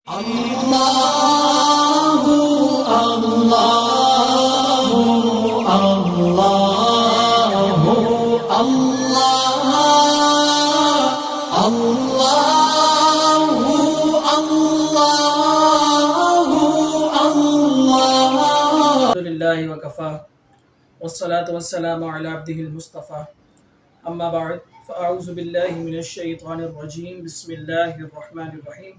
اللہ اللہ اللہ اللہ الحمدللہ وکفا والصلاة والسلام علی عبدہ المصطفیٰ اما بعد فاعوذ باللہ من الشیطان الرجیم بسم اللہ الرحمن الرحیم۔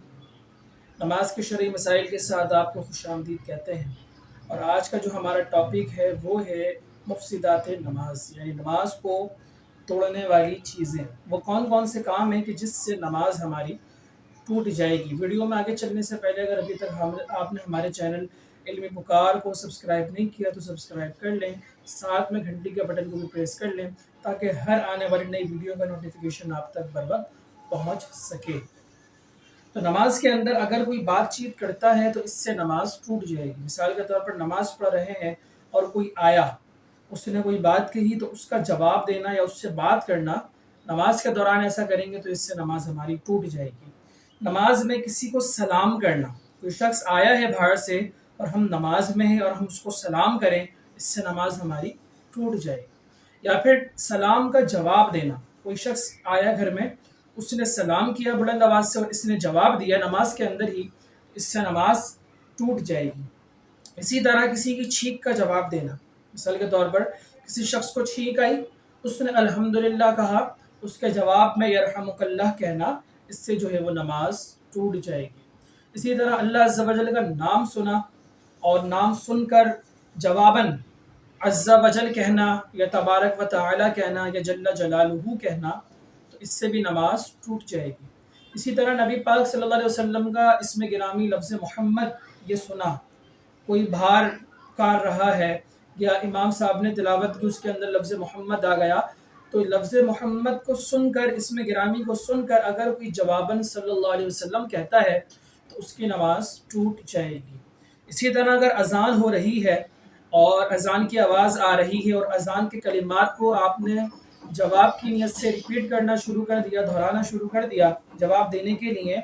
نماز کے شرعی مسائل کے ساتھ آپ کو خوش آمدید کہتے ہیں، اور آج کا جو ہمارا ٹاپک ہے وہ ہے مفسدات نماز، یعنی نماز کو توڑنے والی چیزیں۔ وہ کون کون سے کام ہیں کہ جس سے نماز ہماری ٹوٹ جائے گی۔ ویڈیو میں آگے چلنے سے پہلے اگر ابھی تک آپ نے ہمارے چینل علم پکار کو سبسکرائب نہیں کیا تو سبسکرائب کر لیں، ساتھ میں گھنٹی کے بٹن کو بھی پریس کر لیں تاکہ ہر آنے والی نئی ویڈیو کا نوٹیفیکیشن آپ تک بر وقت پہنچ سکے۔ تو نماز کے اندر اگر کوئی بات چیت کرتا ہے تو اس سے نماز ٹوٹ جائے گی۔ مثال کے طور پر نماز پڑھ رہے ہیں اور کوئی آیا، اس نے کوئی بات کہی تو اس کا جواب دینا یا اس سے بات کرنا، نماز کے دوران ایسا کریں گے تو اس سے نماز ہماری ٹوٹ جائے گی۔ نماز میں کسی کو سلام کرنا، کوئی شخص آیا ہے باہر سے اور ہم نماز میں ہیں اور ہم اس کو سلام کریں، اس سے نماز ہماری ٹوٹ جائے گی۔ یا پھر سلام کا جواب دینا، کوئی شخص آیا گھر میں، اس نے سلام کیا بلند آواز سے اور اس نے جواب دیا نماز کے اندر ہی، اس سے نماز ٹوٹ جائے گی۔ اسی طرح کسی کی چھینک کا جواب دینا، مثال کے طور پر کسی شخص کو چھینک آئی، اس نے الحمدللہ کہا، اس کے جواب میں یرحمک اللہ کہنا، اس سے جو ہے وہ نماز ٹوٹ جائے گی۔ اسی طرح اللہ عز و جل کا نام سنا اور نام سن کر جواباً عز و جل کہنا یا تبارک و تعالی کہنا یا جل جلالہ کہنا، تو اس سے بھی نماز ٹوٹ جائے گی۔ اسی طرح نبی پاک صلی اللہ علیہ وسلم کا اسم گرامی لفظ محمد یہ سنا، کوئی بھار کار رہا ہے یا امام صاحب نے تلاوت کی، اس کے اندر لفظ محمد آ گیا، تو لفظ محمد کو سن کر، اسم گرامی کو سن کر اگر کوئی جواباً صلی اللہ علیہ وسلم کہتا ہے تو اس کی نماز ٹوٹ جائے گی۔ اسی طرح اگر اذان ہو رہی ہے اور اذان کی آواز آ رہی ہے اور اذان کے کلمات کو آپ نے جواب کی نیت سے ریپیٹ کرنا شروع کر دیا، دہرانا شروع کر دیا جواب دینے کے لیے،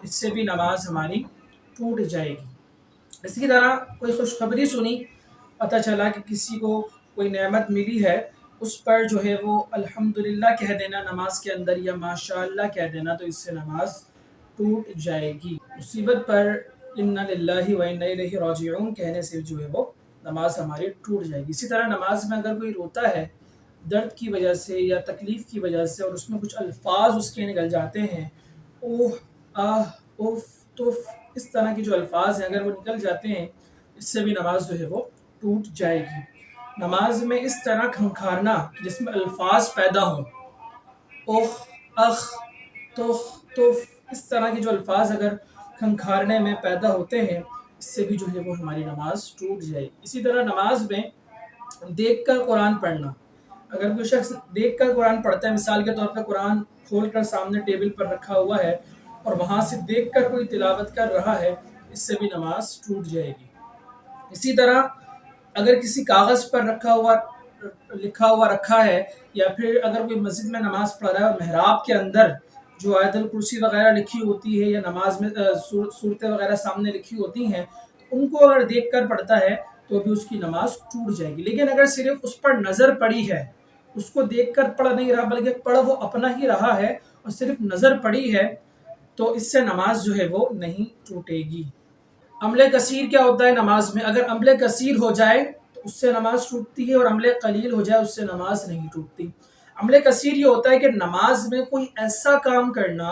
اس سے بھی نماز ہماری ٹوٹ جائے گی۔ اسی طرح کوئی خوشخبری سنی، پتہ چلا کہ کسی کو کوئی نعمت ملی ہے، اس پر جو ہے وہ الحمدللہ کہہ دینا نماز کے اندر یا ماشاءاللہ کہہ دینا، تو اس سے نماز ٹوٹ جائے گی۔ مصیبت پر انا للہ و انا الیہ راجعون کہنے سے جو ہے وہ نماز ہماری ٹوٹ جائے گی۔ اسی طرح نماز میں اگر کوئی روتا ہے درد کی وجہ سے یا تکلیف کی وجہ سے اور اس میں کچھ الفاظ اس کے نکل جاتے ہیں، اوہ آہ اوف توف، اس طرح کی جو الفاظ ہیں اگر وہ نکل جاتے ہیں، اس سے بھی نماز جو ہے وہ ٹوٹ جائے گی۔ نماز میں اس طرح کھنکھارنا جس میں الفاظ پیدا ہوں، اوہ اخ توخ توف، اس طرح کی جو الفاظ اگر کھنکھارنے میں پیدا ہوتے ہیں، اس سے بھی جو ہے وہ ہماری نماز ٹوٹ جائے گی۔ اسی طرح نماز میں دیکھ کر قرآن پڑھنا، اگر کوئی شخص دیکھ کر قرآن پڑھتا ہے، مثال کے طور پر قرآن کھول کر سامنے ٹیبل پر رکھا ہوا ہے اور وہاں سے دیکھ کر کوئی تلاوت کر رہا ہے، اس سے بھی نماز ٹوٹ جائے گی۔ اسی طرح اگر کسی کاغذ پر لکھا ہوا رکھا ہے، یا پھر اگر کوئی مسجد میں نماز پڑھ رہا ہے اور محراب کے اندر جو آیت الکرسی وغیرہ لکھی ہوتی ہے یا نماز میں صورتیں وغیرہ سامنے لکھی ہوتی ہیں، ان کو اگر دیکھ کر پڑھتا ہے تو بھی اس کی نماز ٹوٹ جائے گی۔ لیکن اگر صرف اس پر نظر پڑی ہے، اس کو دیکھ کر پڑھ نہیں رہا بلکہ پڑھ وہ اپنا ہی رہا ہے اور صرف نظر پڑی ہے، تو اس سے نماز جو ہے وہ نہیں ٹوٹے گی۔ عمل کثیر کیا ہوتا ہے نماز میں؟ اگر عمل کثیر ہو جائے تو اس سے نماز ٹوٹتی ہے، اور عمل قلیل ہو جائے اس سے نماز نہیں ٹوٹتی۔ عمل کثیر یہ ہوتا ہے کہ نماز میں کوئی ایسا کام کرنا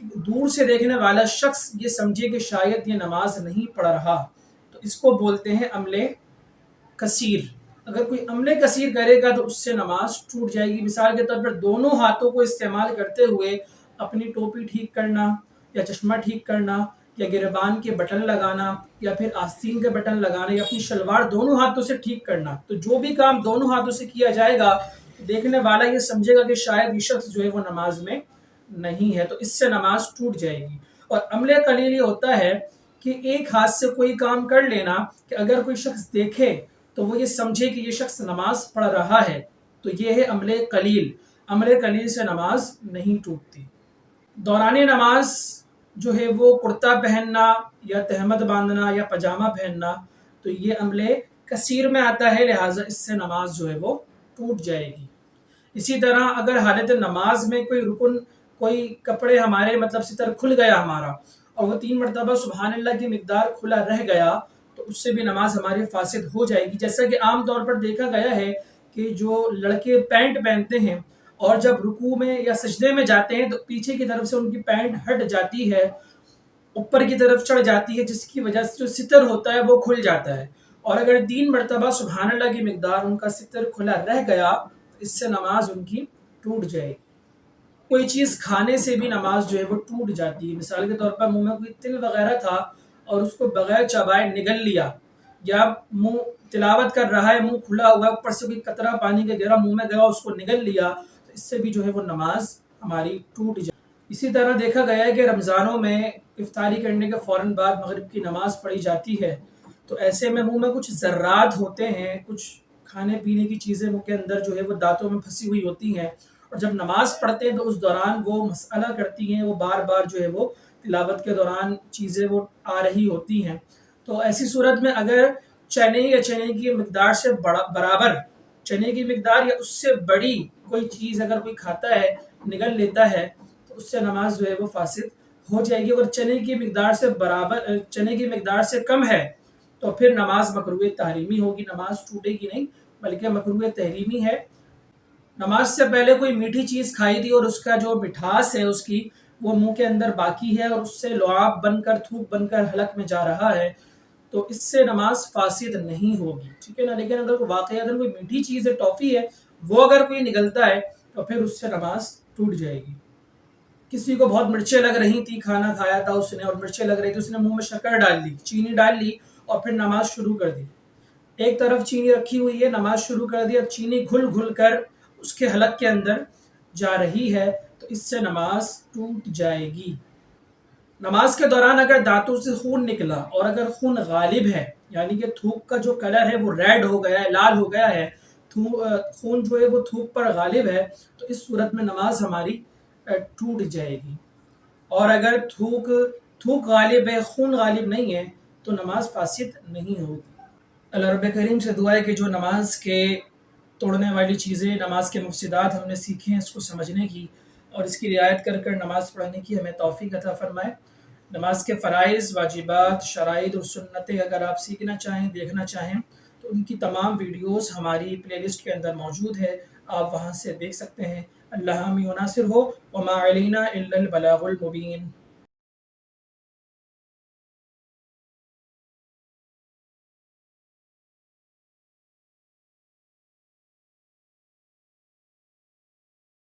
کہ دور سے دیکھنے والا شخص یہ سمجھے کہ شاید یہ نماز نہیں پڑھ رہا، تو اس کو بولتے ہیں عمل کثیر۔ اگر کوئی عمل کثیر کرے گا تو اس سے نماز ٹوٹ جائے گی۔ مثال کے طور پر دونوں ہاتھوں کو استعمال کرتے ہوئے اپنی ٹوپی ٹھیک کرنا یا چشمہ ٹھیک کرنا یا گریبان کے بٹن لگانا یا پھر آستین کے بٹن لگانا یا اپنی شلوار دونوں ہاتھوں سے ٹھیک کرنا، تو جو بھی کام دونوں ہاتھوں سے کیا جائے گا دیکھنے والا یہ سمجھے گا کہ شاید یہ شخص جو ہے وہ نماز میں نہیں ہے، تو اس سے نماز ٹوٹ جائے گی۔ اور عمل قلیل یہ ہوتا ہے کہ ایک ہاتھ سے کوئی کام کر لینا کہ اگر کوئی شخص دیکھے تو وہ یہ سمجھے کہ یہ شخص نماز پڑھ رہا ہے، تو یہ ہے عمل قلیل۔ عمل قلیل سے نماز نہیں ٹوٹتی۔ دوران نماز جو ہے وہ کرتا پہننا یا تہمد باندھنا یا پاجامہ پہننا، تو یہ عملے کثیر میں آتا ہے، لہٰذا اس سے نماز جو ہے وہ ٹوٹ جائے گی۔ اسی طرح اگر حالت نماز میں کوئی رکن، کوئی کپڑے ہمارے مطلب ستر کھل گیا ہمارا، اور وہ 3 مرتبہ سبحان اللہ کی مقدار کھلا رہ گیا، تو اس سے بھی نماز ہماری فاسد ہو جائے گی۔ جیسا کہ عام طور پر دیکھا گیا ہے کہ جو لڑکے پینٹ پہنتے ہیں اور جب رکوع میں یا سجدے میں جاتے ہیں تو پیچھے کی طرف سے ان کی پینٹ ہٹ جاتی ہے، اوپر کی طرف چڑھ جاتی ہے، جس کی وجہ سے جو ستر ہوتا ہے وہ کھل جاتا ہے، اور اگر 3 مرتبہ سبحان اللہ کی مقدار ان کا ستر کھلا رہ گیا تو اس سے نماز ان کی ٹوٹ جائے گی۔ کوئی چیز کھانے سے بھی نماز جو ہے وہ ٹوٹ جاتی ہے، مثال کے طور پر منہ میں کوئی تل وغیرہ تھا اور اس کو بغیر چبائے نگل لیا، یا منہ تلاوت کر رہا ہے، منہ کھلا ہوا ہے، اوپر سے کوئی قطرہ پانی کا گرا منہ میں گیا اس کو نگل لیا، تو اس سے بھی جو ہے وہ نماز ہماری ٹوٹ جائے۔ اسی طرح دیکھا گیا ہے کہ رمضانوں میں افطاری کرنے کے فوراً بعد مغرب کی نماز پڑھی جاتی ہے، تو ایسے میں منہ میں کچھ ذرات ہوتے ہیں، کچھ کھانے پینے کی چیزیں منہ کے اندر جو ہے وہ دانتوں میں پھنسی ہوئی ہوتی ہیں، اور جب نماز پڑھتے ہیں تو اس دوران وہ مسئلہ کرتی ہیں، وہ بار بار جو ہے وہ تلاوت کے دوران چیزیں وہ آ رہی ہوتی ہیں، تو ایسی صورت میں اگر چنے یا چنے کی مقدار سے برابر چنے کی مقدار یا اس سے بڑی کوئی چیز اگر کوئی کھاتا ہے، نگل لیتا ہے، تو اس سے نماز جو ہے وہ فاسد ہو جائے گی۔ اگر چنے کی مقدار سے کم ہے تو پھر نماز مکروہ تحریمی ہوگی، نماز ٹوٹے گی نہیں بلکہ مکروہ تحریمی ہے۔ نماز سے پہلے کوئی میٹھی چیز کھائی تھی اور اس کا جو مٹھاس ہے اس کی وہ منہ کے اندر باقی ہے اور اس سے لعاب بن کر، تھوک بن کر حلق میں جا رہا ہے، تو اس سے نماز فاسد نہیں ہوگی، ٹھیک ہے نا۔ لیکن اگر کوئی واقعات کوئی میٹھی چیز ہے، ٹافی ہے، وہ اگر کوئی نگلتا ہے تو پھر اس سے نماز ٹوٹ جائے گی۔ کسی کو بہت مرچیں لگ رہی تھی، کھانا کھایا تھا اس نے اور مرچیں لگ رہی تھی، اس نے منہ میں شکر ڈال لی، چینی ڈال لی اور پھر نماز شروع کر دی۔ ایک طرف چینی رکھی ہوئی ہے، نماز شروع کر دی، اب چینی گھل گھل کر اس کے حلق کے اندر جا رہی ہے، تو اس سے نماز ٹوٹ جائے گی۔ نماز کے دوران اگر دانتوں سے خون نکلا اور اگر خون غالب ہے، یعنی کہ تھوک کا جو کلر ہے وہ ریڈ ہو گیا ہے، لال ہو گیا ہے، خون جو ہے وہ تھوک پر غالب ہے، تو اس صورت میں نماز ہماری ٹوٹ جائے گی۔ اور اگر تھوک غالب ہے، خون غالب نہیں ہے، تو نماز فاسد نہیں ہوگی۔ اللہ رب کریم سے دعا ہے کہ جو نماز کے توڑنے والی چیزیں، نماز کے مفسدات ہم نے سیکھے ہیں، اس کو سمجھنے کی اور اس کی رعایت کر کر نماز پڑھنے کی ہمیں توفیق عطا فرمائے۔ نماز کے فرائض، واجبات، شرائط اور سنتیں اگر آپ سیکھنا چاہیں، دیکھنا چاہیں تو ان کی تمام ویڈیوز ہماری پلے لسٹ کے اندر موجود ہے، آپ وہاں سے دیکھ سکتے ہیں۔ اللہ حامی و ناصر ہو، وما علینا الا البلاغ المبین۔